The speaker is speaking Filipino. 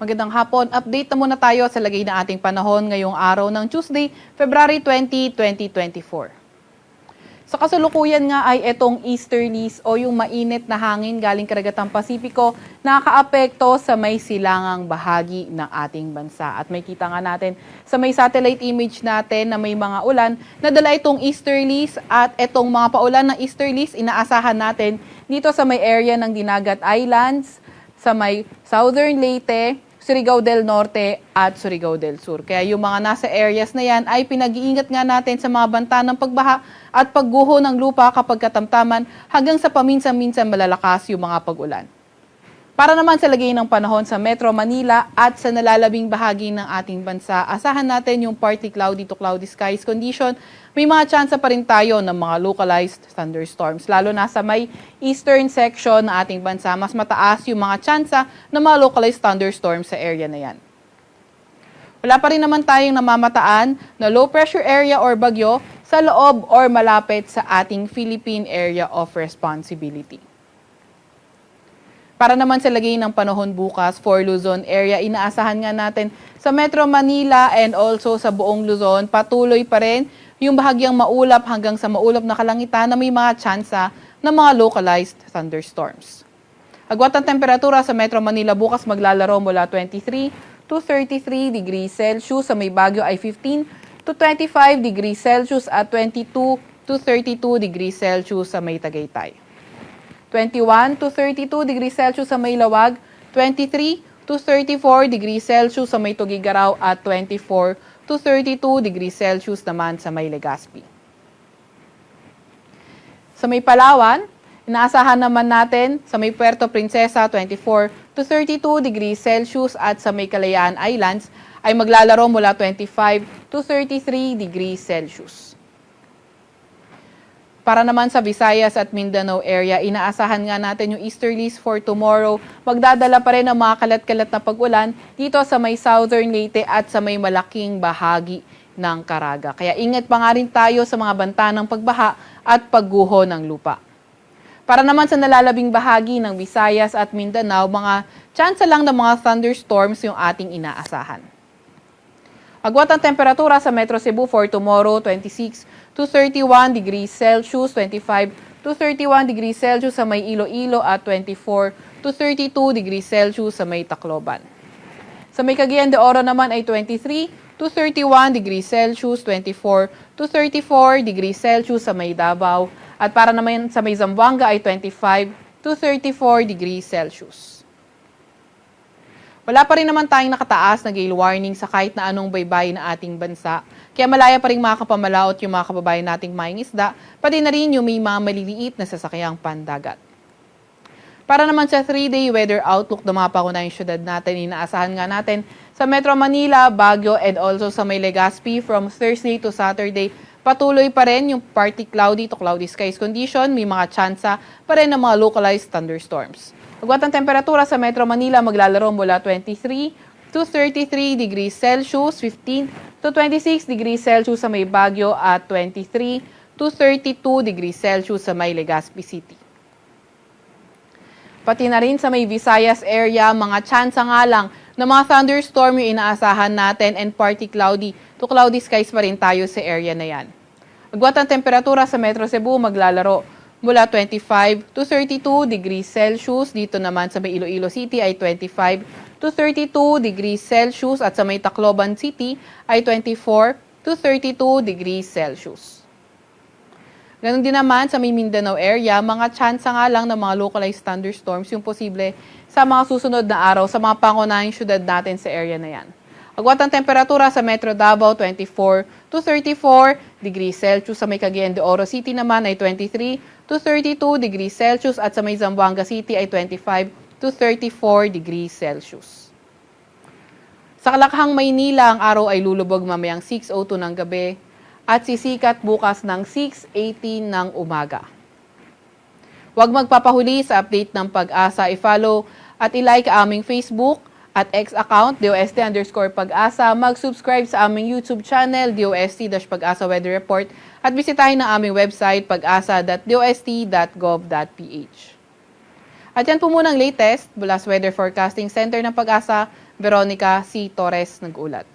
Magandang hapon. Update na muna tayo sa lagay na ating panahon ngayong araw ng Tuesday, February 20, 2024. Sa kasalukuyan nga ay itong easterlies o yung mainit na hangin galing karagatang Pasipiko nakakaapekto sa may silangang bahagi ng ating bansa. At may kita nga natin sa may satellite image natin na may mga ulan na dala itong easterlies at itong mga paulan ng easterlies inaasahan natin dito sa may area ng Dinagat Islands, sa may Southern Leyte, Surigao del Norte at Surigao del Sur. Kaya yung mga nasa areas na yan ay pinag-iingat nga natin sa mga banta ng pagbaha at pagguho ng lupa kapag katamtaman hanggang sa paminsan-minsan malalakas yung mga pag-ulan. Para naman sa lagay ng panahon sa Metro Manila at sa nalalabing bahagi ng ating bansa, asahan natin yung partly cloudy to cloudy skies condition. May mga tsansa pa rin tayo ng mga localized thunderstorms. Lalo na sa may eastern section ng ating bansa, mas mataas yung mga tsansa ng mga localized thunderstorms sa area na yan. Wala pa rin naman tayong namamataan na low pressure area or bagyo sa loob or malapit sa ating Philippine Area of Responsibility. Para naman sa lagay ng panahon bukas for Luzon area, inaasahan nga natin sa Metro Manila and also sa buong Luzon, patuloy pa rin yung bahagyang maulap hanggang sa maulap na kalangitan na may mga tsansa ng mga localized thunderstorms. Agwat ang temperatura sa Metro Manila bukas maglalaro mula 23 to 33 degrees Celsius, sa may Baguio ay 15 to 25 degrees Celsius at 22 to 32 degrees Celsius sa may Tagaytay. 21 to 32 degrees Celsius sa may Lawag, 23 to 34 degrees Celsius sa may Tugigaraw at 24 to 32 degrees Celsius naman sa may Legazpi. Sa may Palawan, inaasahan naman natin sa may Puerto Princesa 24 to 32 degrees Celsius at sa may Kalayaan Islands ay maglalaro mula 25 to 33 degrees Celsius. Para naman sa Visayas at Mindanao area, inaasahan nga natin yung easterlies for tomorrow. Magdadala pa rin ang mga kalat-kalat na pag-ulan dito sa may Southern Leyte at sa may malaking bahagi ng Caraga. Kaya ingat pa nga rin tayo sa mga banta ng pagbaha at pagguho ng lupa. Para naman sa nalalabing bahagi ng Visayas at Mindanao, mga tsansa lang ng mga thunderstorms yung ating inaasahan. Agwat ang temperatura sa Metro Cebu for tomorrow, 26 to 31 degrees Celsius, 25 to 31 degrees Celsius sa may Iloilo at 24 to 32 degrees Celsius sa may Tacloban. Sa may Cagayan de Oro naman ay 23 to 31 degrees Celsius, 24 to 34 degrees Celsius sa may Davao at para naman sa may Zamboanga ay 25 to 34 degrees Celsius. Wala pa rin naman tayong nakataas na gale warning sa kahit na anong baybayin na ating bansa. Kaya malaya pa rin makakapamalaot yung mga kababayan nating maing isda, pati na rin yung may mga maliliit na sasakyang pandagat. Para naman sa 3-day weather outlook ng mga pangunahing syudad natin, inaasahan nga natin sa Metro Manila, Baguio, and also sa may Legazpi from Thursday to Saturday, patuloy pa rin yung partly cloudy to cloudy skies condition, may mga tsansa pa rin ng mga localized thunderstorms. Agwat ang temperatura sa Metro Manila maglalaro mula 23 to 33 degrees Celsius, 15 to 26 degrees Celsius sa may Baguio at 23 to 32 degrees Celsius sa may Legazpi City. Pati na rin sa may Visayas area, mga tsansa nga lang na mga thunderstorm yung inaasahan natin and partly cloudy to cloudy skies pa rin tayo sa area na yan. Agwat ang temperatura sa Metro Cebu maglalaro mula 25 to 32 degrees Celsius. Dito naman sa may Iloilo City ay 25 to 32 degrees Celsius at sa may Tacloban City ay 24 to 32 degrees Celsius. Ganon din naman sa may Mindanao area, mga tsansa nga lang ng mga localized thunderstorms yung posible sa mga susunod na araw sa mga pangunahing syudad natin sa area na yan. Agwat ang temperatura sa Metro Davao, 24 to 34 degrees Celsius. Sa may Cagayan de Oro City naman ay 23 to 32 degrees Celsius at sa may Zamboanga City ay 25 to 34 degrees Celsius. Sa Kalakhang, Maynila, ang araw ay lulubog mamayang 6:02 ng gabi at sisikat bukas ng 6:18 ng umaga. Huwag magpapahuli sa update ng Pag-asa. I-follow at i-like aming Facebook at X account, DOST_Pag-asa. Mag-subscribe sa aming YouTube channel, DOST-Pag-asa Weather Report. At bisitahin ang aming website, pag-asa.dost.gov.ph. At yan po muna ang latest mula sa Weather Forecasting Center ng Pag-asa. Veronica C. Torres nag-ulat.